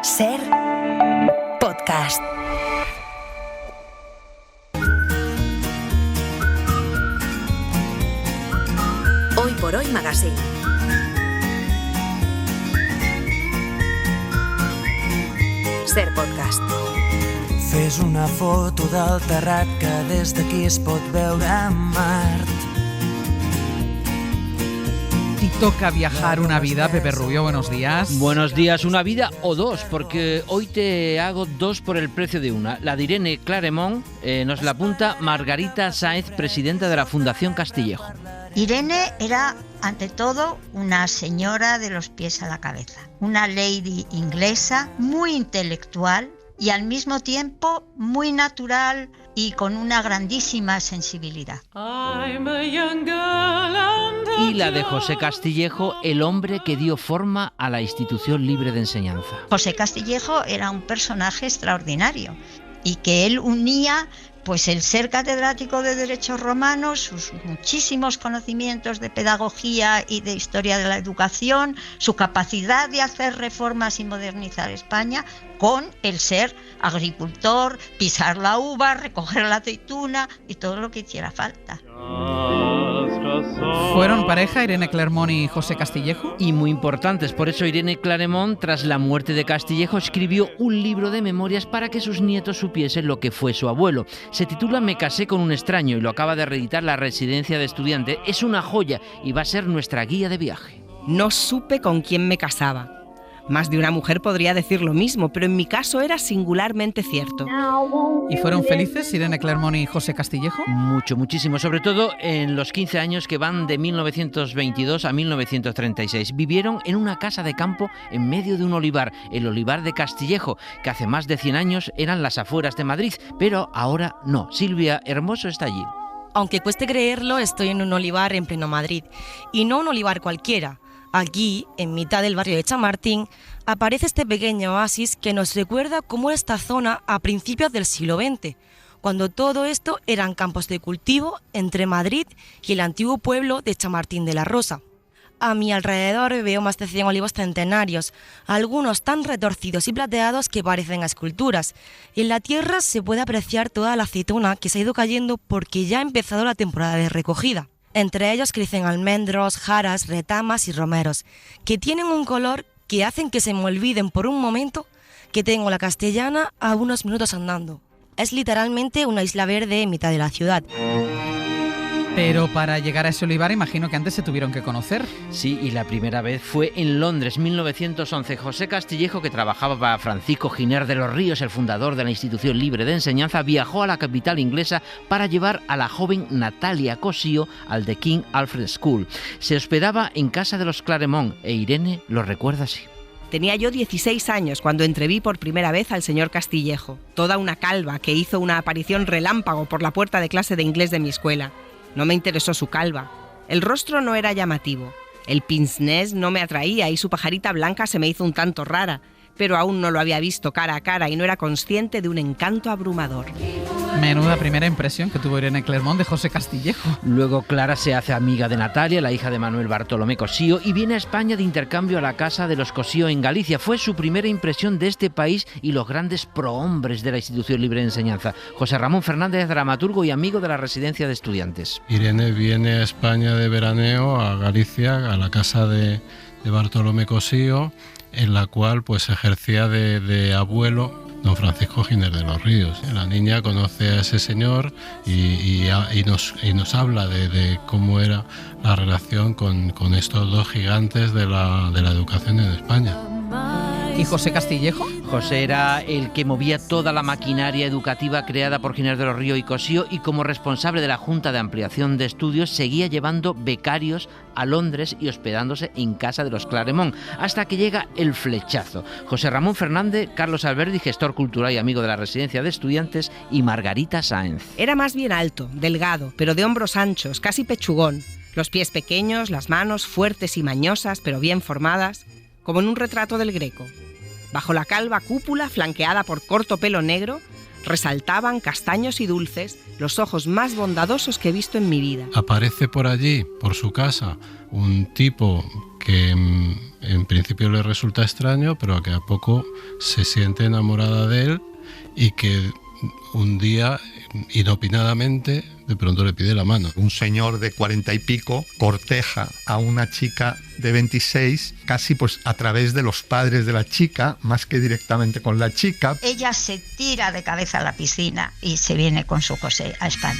Ser podcast. Hoy por Hoy Magazine. Ser podcast. Fes una foto del terrat que des d'aquí es pot veure Mart. Y toca viajar una vida, Pepe Rubio, buenos días. Buenos días, una vida o dos, porque hoy te hago dos por el precio de una. La de Irene Claremont nos la apunta Margarita Sáenz, presidenta de la Fundación Castillejo. Irene era, ante todo, una señora de los pies a la cabeza, una lady inglesa muy intelectual y al mismo tiempo muy natural y con una grandísima sensibilidad. Y la de José Castillejo, el hombre que dio forma a la Institución Libre de Enseñanza. José Castillejo era un personaje extraordinario y que él unía pues el ser catedrático de Derechos Romanos, sus muchísimos conocimientos de pedagogía y de historia de la educación, su capacidad de hacer reformas y modernizar España, con el ser agricultor, pisar la uva, recoger la aceituna y todo lo que hiciera falta. ¿Fueron pareja Irene Claremont y José Castillejo? Y muy importantes, por eso Irene Claremont, tras la muerte de Castillejo, escribió un libro de memorias para que sus nietos supiesen lo que fue su abuelo. Se titula Me casé con un extraño y lo acaba de reeditar la Residencia de Estudiantes. Es una joya y va a ser nuestra guía de viaje. No supe con quién me casaba. Más de una mujer podría decir lo mismo, pero en mi caso era singularmente cierto. ¿Y fueron felices Irene Claremont y José Castillejo? Muchísimo, sobre todo en los 15 años que van de 1922 a 1936. Vivieron en una casa de campo en medio de un olivar, el olivar de Castillejo, que hace más de 100 años eran las afueras de Madrid, pero ahora no. Silvia Hermoso está allí. Aunque cueste creerlo, estoy en un olivar en pleno Madrid, y no un olivar cualquiera. Aquí, en mitad del barrio de Chamartín, aparece este pequeño oasis que nos recuerda cómo era esta zona a principios del siglo XX, cuando todo esto eran campos de cultivo entre Madrid y el antiguo pueblo de Chamartín de la Rosa. A mi alrededor veo más de 100 olivos centenarios, algunos tan retorcidos y plateados que parecen esculturas, y en la tierra se puede apreciar toda la aceituna que se ha ido cayendo porque ya ha empezado la temporada de recogida. Entre ellos crecen almendros, jaras, retamas y romeros, que tienen un color que hacen que se me olviden por un momento que tengo la Castellana a unos minutos andando. Es literalmente una isla verde en mitad de la ciudad. Pero para llegar a ese olivar imagino que antes se tuvieron que conocer. Sí, y la primera vez fue en Londres, 1911. José Castillejo, que trabajaba para Francisco Giner de los Ríos, el fundador de la Institución Libre de Enseñanza, viajó a la capital inglesa para llevar a la joven Natalia Cosío al The King Alfred School. Se hospedaba en casa de los Claremont e Irene lo recuerda así. Tenía yo 16 años cuando entreví por primera vez al señor Castillejo, toda una calva que hizo una aparición relámpago por la puerta de clase de inglés de mi escuela. No me interesó su calva. El rostro no era llamativo. El pince-nez no me atraía y su pajarita blanca se me hizo un tanto rara, pero aún no lo había visto cara a cara y no era consciente de un encanto abrumador. Menuda primera impresión que tuvo Irene Claremont de José Castillejo. Luego Clara se hace amiga de Natalia, la hija de Manuel Bartolomé Cosío, y viene a España de intercambio a la casa de los Cosío en Galicia. Fue su primera impresión de este país y los grandes prohombres de la Institución Libre de Enseñanza. José Ramón Fernández, dramaturgo y amigo de la Residencia de Estudiantes. Irene viene a España de veraneo, a Galicia, a la casa de Bartolomé Cosío, en la cual pues ejercía de abuelo don Francisco Giner de los Ríos. La niña conoce a ese señor y nos habla de cómo era la relación con estos dos gigantes de la educación en España. ¿Y José Castillejo? José era el que movía toda la maquinaria educativa creada por Giner de los Ríos y Cosío, y como responsable de la Junta de Ampliación de Estudios seguía llevando becarios a Londres y hospedándose en casa de los Claremont, hasta que llega el flechazo. José Ramón Fernández, Carlos Alberdi, gestor cultural y amigo de la Residencia de Estudiantes, y Margarita Sáenz. Era más bien alto, delgado, pero de hombros anchos, casi pechugón. Los pies pequeños, las manos fuertes y mañosas, pero bien formadas, como en un retrato del Greco. Bajo la calva cúpula, flanqueada por corto pelo negro, resaltaban castaños y dulces los ojos más bondadosos que he visto en mi vida. Aparece por allí, por su casa, un tipo que en principio le resulta extraño, pero que a poco se siente enamorada de él y que un día, inopinadamente, de pronto le pide la mano. Un señor de 40 y pico corteja a una chica de 26, casi pues a través de los padres de la chica, más que directamente con la chica. Ella se tira de cabeza a la piscina y se viene con su José a España.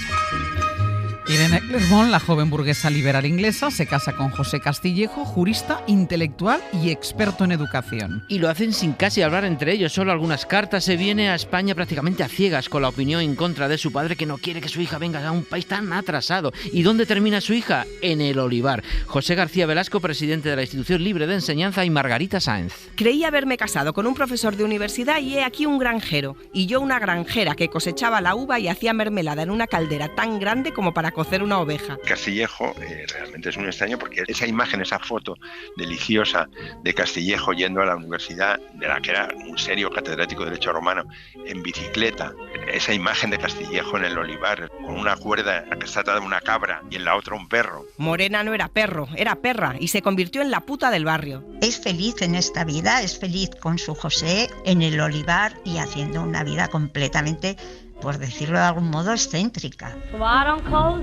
Irene Clermont, la joven burguesa liberal inglesa, se casa con José Castillejo, jurista, intelectual y experto en educación. Y lo hacen sin casi hablar entre ellos, solo algunas cartas. Se viene a España prácticamente a ciegas, con la opinión en contra de su padre, que no quiere que su hija venga a un país tan atrasado. ¿Y dónde termina su hija? En el Olivar. José García Velasco, presidente de la Institución Libre de Enseñanza, y Margarita Sáenz. Creí haberme casado con un profesor de universidad y he aquí un granjero, y yo una granjera que cosechaba la uva y hacía mermelada en una caldera tan grande como para cocer una oveja. Castillejo realmente es un extraño, porque esa imagen, esa foto deliciosa de Castillejo yendo a la universidad, de la que era un serio catedrático de Derecho Romano, en bicicleta, esa imagen de Castillejo en el Olivar, con una cuerda que está atada a una cabra y en la otra un perro. Morena no era perro, era perra, y se convirtió en la puta del barrio. Es feliz en esta vida, es feliz con su José en el Olivar y haciendo una vida completamente, por decirlo de algún modo, excéntrica.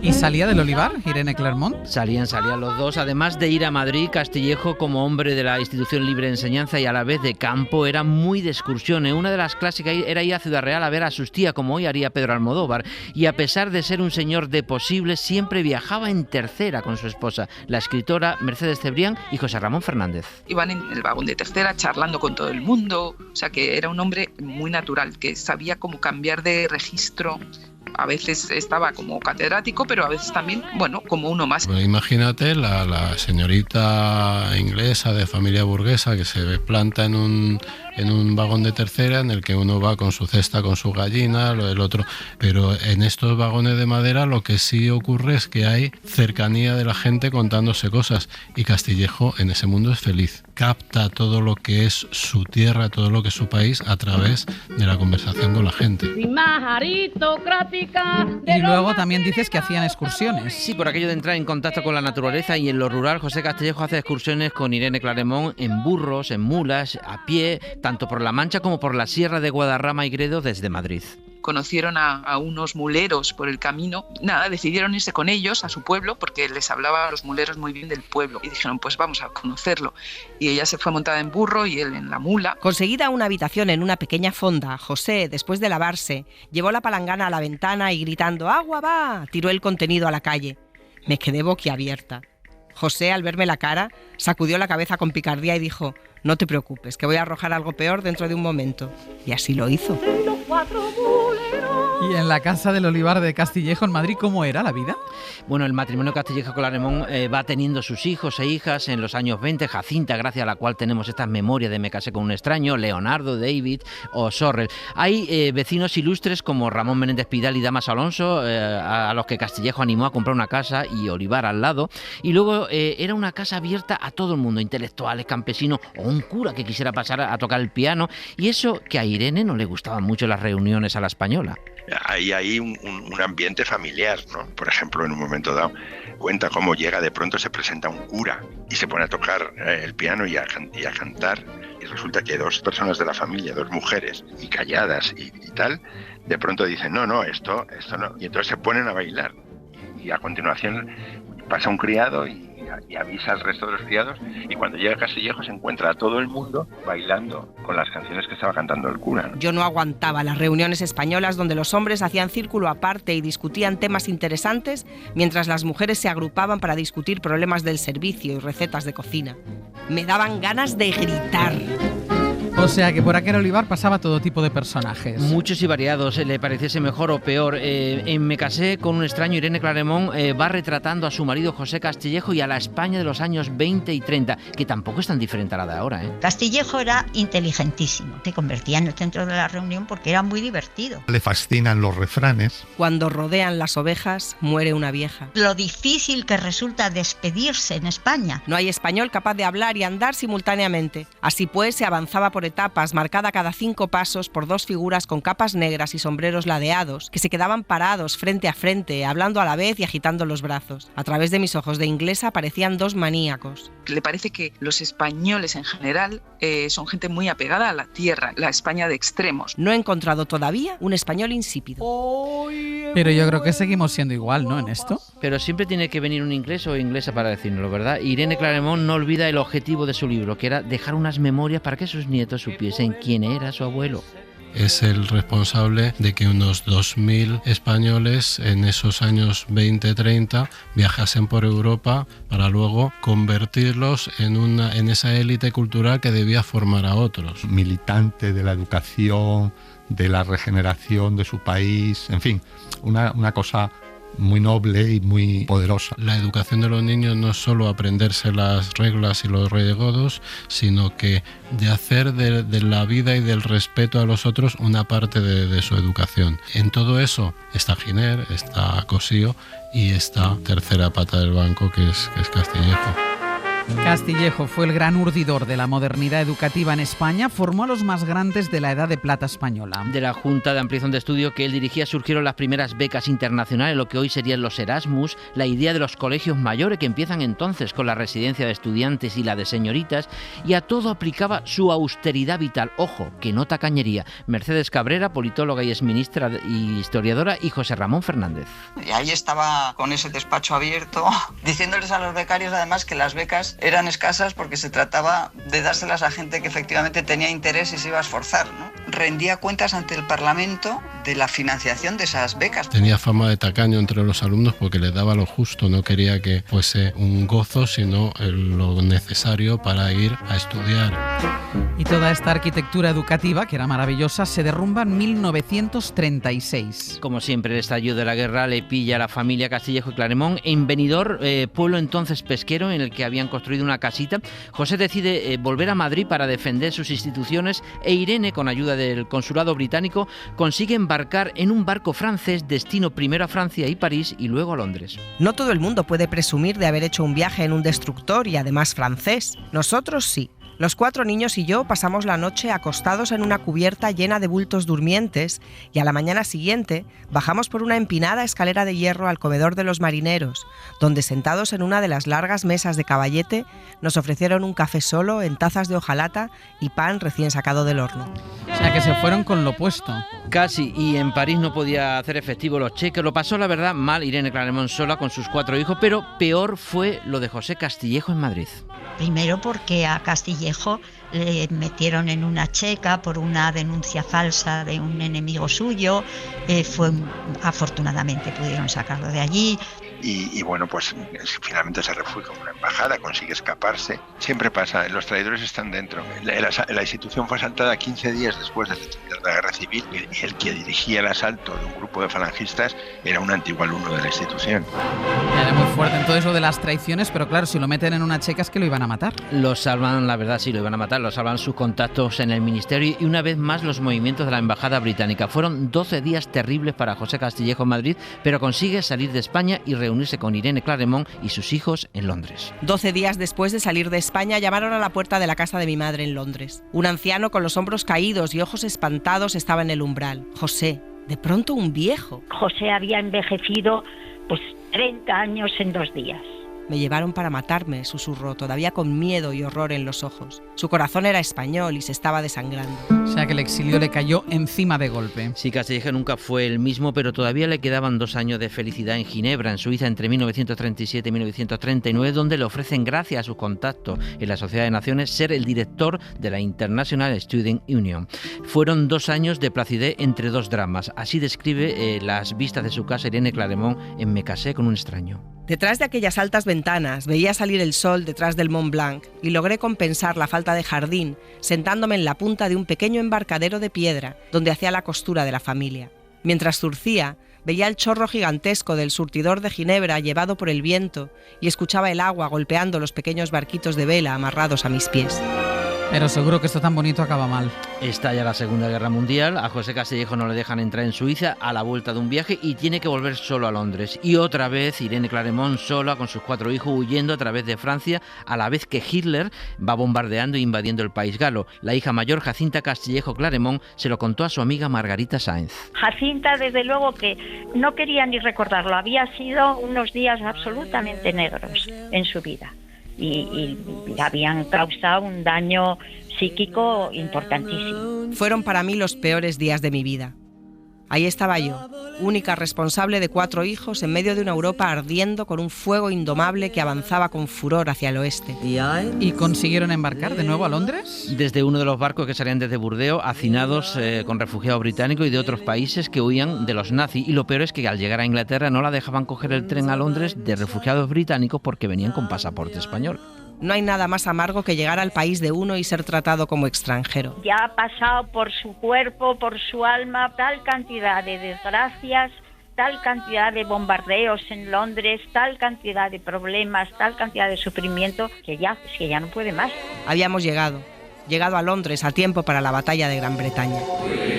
¿Y salía del Olivar, Irene Clermont? Salían los dos. Además de ir a Madrid, Castillejo, como hombre de la Institución Libre de Enseñanza y a la vez de campo, era muy de excursiones. Una de las clásicas era ir a Ciudad Real a ver a sus tías, como hoy haría Pedro Almodóvar. Y a pesar de ser un señor de posibles, siempre viajaba en tercera con su esposa, la escritora Mercedes Cebrián y José Ramón Fernández. Iban en el vagón de tercera charlando con todo el mundo. O sea, que era un hombre muy natural, que sabía cómo cambiar de registro. A veces estaba como catedrático, pero a veces también, bueno, como uno más. Bueno, imagínate la señorita inglesa de familia burguesa que se planta en un vagón de tercera en el que uno va con su cesta, con su gallina, el otro. Pero en estos vagones de madera lo que sí ocurre es que hay cercanía de la gente contándose cosas, y Castillejo en ese mundo es feliz. Capta todo lo que es su tierra, todo lo que es su país a través de la conversación con la gente. Y luego también dices que hacían excursiones. Sí, por aquello de entrar en contacto con la naturaleza, y en lo rural José Castillejo hace excursiones con Irene Clermont en burros, en mulas, a pie, tanto por La Mancha como por la Sierra de Guadarrama y Gredo desde Madrid. Conocieron a unos muleros por el camino. Nada, decidieron irse con ellos a su pueblo, porque les hablaba a los muleros muy bien del pueblo. Y dijeron, pues vamos a conocerlo. Y ella se fue montada en burro y él en la mula. Conseguida una habitación en una pequeña fonda, José, después de lavarse, llevó la palangana a la ventana y gritando ¡agua va!, tiró el contenido a la calle. Me quedé boquiabierta. José, al verme la cara, sacudió la cabeza con picardía y dijo: no te preocupes, que voy a arrojar algo peor dentro de un momento. Y así lo hizo. ¿Y en la casa del Olivar de Castillejo en Madrid cómo era la vida? Bueno, el matrimonio Castillejo-Clermont va teniendo sus hijos e hijas en los años 20. Jacinta, gracias a la cual tenemos estas memorias de Me casé con un extraño, Leonardo, David o Sorrel. Hay vecinos ilustres como Ramón Menéndez Pidal y Damas Alonso, a los que Castillejo animó a comprar una casa, y Olivar al lado. Y luego era una casa abierta a todo el mundo, intelectuales, campesinos o un cura que quisiera pasar a tocar el piano. Y eso que a Irene no le gustaban mucho las reuniones a la española. Hay un ambiente familiar, ¿no? Por ejemplo, en un momento dado, cuenta cómo llega, de pronto se presenta un cura y se pone a tocar el piano y a cantar, y resulta que dos personas de la familia, dos mujeres, y calladas y tal, de pronto dicen, no, esto no, y entonces se ponen a bailar, y a continuación pasa un criado y avisa al resto de los criados, y cuando llega Castillejo se encuentra a todo el mundo bailando con las canciones que estaba cantando el cura, ¿no? Yo no aguantaba las reuniones españolas donde los hombres hacían círculo aparte y discutían temas interesantes, mientras las mujeres se agrupaban para discutir problemas del servicio y recetas de cocina. Me daban ganas de gritar. O sea que por aquel Olivar pasaba todo tipo de personajes. Muchos y variados, le pareciese mejor o peor. En Me casé con un extraño, Irene Clermont va retratando a su marido José Castillejo y a la España de los años 20 y 30, que tampoco es tan diferente a la de ahora, ¿eh? Castillejo era inteligentísimo, se convertía en el centro de la reunión porque era muy divertido. Le fascinan los refranes. Cuando rodean las ovejas, muere una vieja. Lo difícil que resulta despedirse en España. No hay español capaz de hablar y andar simultáneamente. Así pues, se avanzaba por etapas marcada cada 5 pasos por 2 figuras con capas negras y sombreros ladeados, que se quedaban parados frente a frente, hablando a la vez y agitando los brazos. A través de mis ojos de inglesa parecían 2 maníacos. Le parece que los españoles en general son gente muy apegada a la tierra, la España de extremos. No he encontrado todavía un español insípido. Pero yo creo que seguimos siendo igual, ¿no?, en esto. Pero siempre tiene que venir un inglés o inglesa para decirnoslo, ¿verdad? Irene Claremont no olvida el objetivo de su libro, que era dejar unas memorias para que sus nietos supiesen quién era su abuelo. Es el responsable de que unos 2.000 españoles en esos años 20-30 viajasen por Europa para luego convertirlos en esa élite cultural que debía formar a otros. Militante de la educación, de la regeneración de su país, en fin, una cosa muy noble y muy poderosa. La educación de los niños no es solo aprenderse las reglas y los reyes godos, sino que de hacer de la vida y del respeto a los otros una parte de su educación. En todo eso está Giner, está Cosío y esta tercera pata del banco que es Castillejo. Castillejo fue el gran urdidor de la modernidad educativa en España, formó a los más grandes de la Edad de Plata española. De la Junta de Ampliación de Estudio que él dirigía surgieron las primeras becas internacionales, lo que hoy serían los Erasmus, la idea de los colegios mayores que empiezan entonces con la residencia de estudiantes y la de señoritas, y a todo aplicaba su austeridad vital. Ojo, que no tacañería. Mercedes Cabrera, politóloga y exministra y historiadora, y José Ramón Fernández. Y ahí estaba con ese despacho abierto, diciéndoles a los becarios además que las becas eran escasas porque se trataba de dárselas a gente que efectivamente tenía interés y se iba a esforzar, ¿no? Rendía cuentas ante el Parlamento de la financiación de esas becas. Tenía fama de tacaño entre los alumnos porque les daba lo justo, no quería que fuese un gozo, sino lo necesario para ir a estudiar. Y toda esta arquitectura educativa, que era maravillosa, se derrumba en 1936. Como siempre, el estallido de la guerra le pilla a la familia Castillejo y Claremont en Benidorm, pueblo entonces pesquero en el que habían construido una casita. José decide volver a Madrid para defender sus instituciones e Irene, con ayuda del consulado británico, consigue embarcar en un barco francés destino primero a Francia y París y luego a Londres. No todo el mundo puede presumir de haber hecho un viaje en un destructor y además francés. Nosotros sí. Los 4 niños y yo pasamos la noche acostados en una cubierta llena de bultos durmientes y a la mañana siguiente bajamos por una empinada escalera de hierro al comedor de los marineros, donde sentados en una de las largas mesas de caballete nos ofrecieron un café solo en tazas de hojalata y pan recién sacado del horno. O sea que se fueron con lo puesto. Casi, y en París no podía hacer efectivo los cheques. Lo pasó, la verdad, mal Irene Claremont sola con sus 4 hijos, pero peor fue lo de José Castillejo en Madrid. Primero porque a Castillejo le metieron en una checa por una denuncia falsa de un enemigo suyo. Afortunadamente pudieron sacarlo de allí. Y bueno, pues finalmente se refugia en una embajada, consigue escaparse. Siempre pasa, los traidores están dentro. La institución fue asaltada 15 días después de la guerra civil y el que dirigía el asalto de un grupo de falangistas era un antiguo alumno de la institución. Era muy fuerte entonces lo de las traiciones, pero claro, si lo meten en una checa es que lo iban a matar. Lo salvan, la verdad, sí, lo iban a matar. Lo salvan sus contactos en el ministerio y una vez más los movimientos de la embajada británica. Fueron 12 días terribles para José Castillejo en Madrid, pero consigue salir de España y reunirse con Irene Claremont y sus hijos en Londres. 12 días después de salir de España llamaron a la puerta de la casa de mi madre en Londres. Un anciano con los hombros caídos y ojos espantados estaba en el umbral. José, de pronto un viejo. José había envejecido 30 años en 2 días. Me llevaron para matarme, susurró, todavía con miedo y horror en los ojos. Su corazón era español y se estaba desangrando. O sea que el exilio le cayó encima de golpe. Sí, Castillejo nunca fue el mismo, pero todavía le quedaban 2 años de felicidad en Ginebra, en Suiza, entre 1937 y 1939, donde le ofrecen, gracias a sus contactos en la Sociedad de Naciones, ser el director de la International Student Union. Fueron 2 años de placidez entre 2 dramas. Así describe las vistas de su casa Irene Claremont en Me casé con un extraño. Detrás de aquellas altas ventanas veía salir el sol detrás del Mont Blanc y logré compensar la falta de jardín sentándome en la punta de un pequeño embarcadero de piedra donde hacía la costura de la familia. Mientras zurcía, veía el chorro gigantesco del surtidor de Ginebra llevado por el viento y escuchaba el agua golpeando los pequeños barquitos de vela amarrados a mis pies. Pero seguro que esto tan bonito acaba mal. Estalla la Segunda Guerra Mundial, a José Castillejo no le dejan entrar en Suiza a la vuelta de un viaje y tiene que volver solo a Londres. Y otra vez Irene Clermont sola con sus 4 hijos huyendo a través de Francia, a la vez que Hitler va bombardeando e invadiendo el país galo. La hija mayor, Jacinta Castillejo Clermont, se lo contó a su amiga Margarita Sáenz. Jacinta, desde luego que no quería ni recordarlo, había sido unos días absolutamente negros en su vida y habían causado un daño psíquico importantísimo. Fueron para mí los peores días de mi vida. Ahí estaba yo, única responsable de 4 hijos en medio de una Europa ardiendo con un fuego indomable que avanzaba con furor hacia el oeste. ¿Y consiguieron embarcar de nuevo a Londres? Desde uno de los barcos que salían desde Burdeos, hacinados con refugiados británicos y de otros países que huían de los nazis. Y lo peor es que al llegar a Inglaterra no la dejaban coger el tren a Londres de refugiados británicos porque venían con pasaporte español. No hay nada más amargo que llegar al país de uno y ser tratado como extranjero. Ya ha pasado por su cuerpo, por su alma, tal cantidad de desgracias, tal cantidad de bombardeos en Londres, tal cantidad de problemas, tal cantidad de sufrimiento, que ya no puede más. Habíamos llegado a Londres a tiempo para la batalla de Gran Bretaña.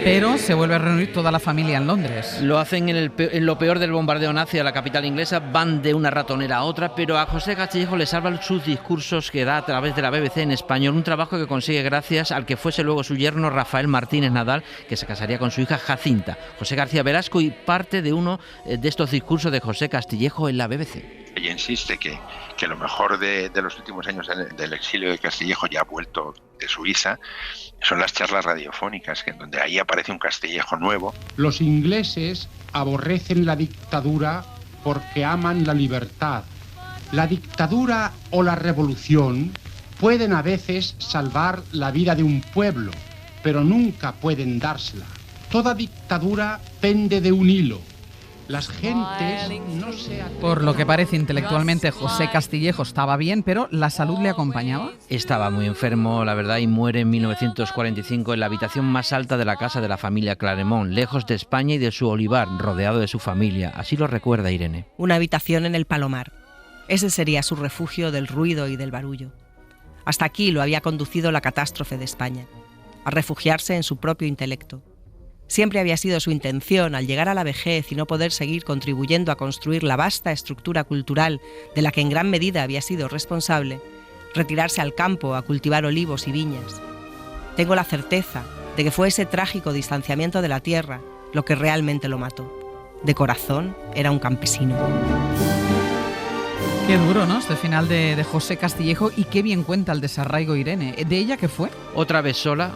Pero se vuelve a reunir toda la familia en Londres. Lo hacen en lo peor del bombardeo nazi a la capital inglesa, van de una ratonera a otra, pero a José Castillejo le salvan sus discursos que da a través de la BBC en español, un trabajo que consigue gracias al que fuese luego su yerno Rafael Martínez Nadal, que se casaría con su hija Jacinta. José García Velasco y parte de uno de estos discursos de José Castillejo en la BBC. Ella insiste que lo mejor de los últimos años del exilio de Castillejo, ya ha vuelto de Suiza, son las charlas radiofónicas, donde ahí aparece un Castillejo nuevo. Los ingleses aborrecen la dictadura porque aman la libertad. La dictadura o la revolución pueden a veces salvar la vida de un pueblo, pero nunca pueden dársela. Toda dictadura pende de un hilo. Las gentes no se atreven. Por lo que parece, intelectualmente José Castillejo estaba bien, pero ¿la salud le acompañaba? Estaba muy enfermo, la verdad, y muere en 1945 en la habitación más alta de la casa de la familia Clermont, lejos de España y de su olivar, rodeado de su familia. Así lo recuerda Irene. Una habitación en el Palomar. Ese sería su refugio del ruido y del barullo. Hasta aquí lo había conducido la catástrofe de España, a refugiarse en su propio intelecto. Siempre había sido su intención, al llegar a la vejez y no poder seguir contribuyendo a construir la vasta estructura cultural de la que en gran medida había sido responsable, retirarse al campo a cultivar olivos y viñas. Tengo la certeza de que fue ese trágico distanciamiento de la tierra lo que realmente lo mató. De corazón era un campesino. Qué duro, ¿no? Este final de José Castillejo, y qué bien cuenta el desarraigo Irene. ¿De ella qué fue? Otra vez sola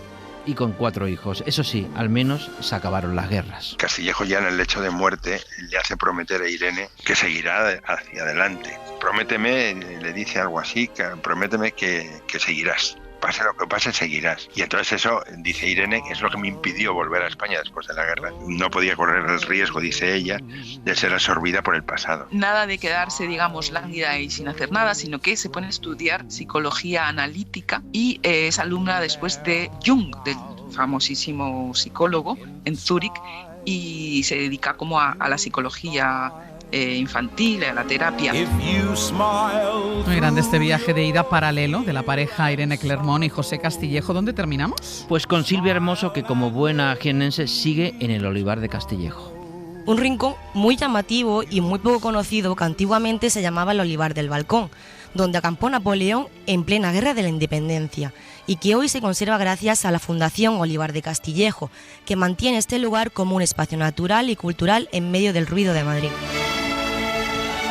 y con 4 hijos. Eso sí, al menos se acabaron las guerras. Castillejo, ya en el lecho de muerte, le hace prometer a Irene que seguirá hacia adelante. Prométeme, le dice algo así, prométeme que seguirás. Pase lo que pase, seguirás. Y entonces eso, dice Irene, es lo que me impidió volver a España después de la guerra. No podía correr el riesgo, dice ella, de ser absorbida por el pasado. Nada de quedarse, digamos, lánguida y sin hacer nada, sino que se pone a estudiar psicología analítica y es alumna después de Jung, del famosísimo psicólogo, en Zúrich, y se dedica como a la psicología infantil, a la terapia. Muy grande este viaje de ida paralelo de la pareja Irene Clermont y José Castillejo. ¿Dónde terminamos? Pues con Silvia Hermoso, que como buena jiennense sigue en el olivar de Castillejo. Un rincón muy llamativo y muy poco conocido que antiguamente se llamaba el Olivar del Balcón, donde acampó Napoleón en plena Guerra de la Independencia y que hoy se conserva gracias a la Fundación Olivar de Castillejo, que mantiene este lugar como un espacio natural y cultural en medio del ruido de Madrid.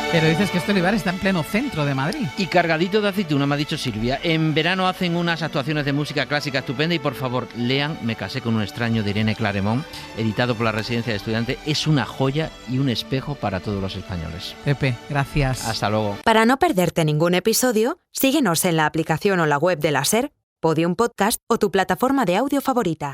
Pero dices que este olivar está en pleno centro de Madrid. Y cargadito de aceituna, me ha dicho Silvia. En verano hacen unas actuaciones de música clásica estupenda y por favor, lean Me casé con un extraño de Irene Clermont, editado por la Residencia de Estudiantes. Es una joya y un espejo para todos los españoles. Pepe, gracias. Hasta luego. Para no perderte ningún episodio, síguenos en la aplicación o la web de la SER, Podium Podcast o tu plataforma de audio favorita.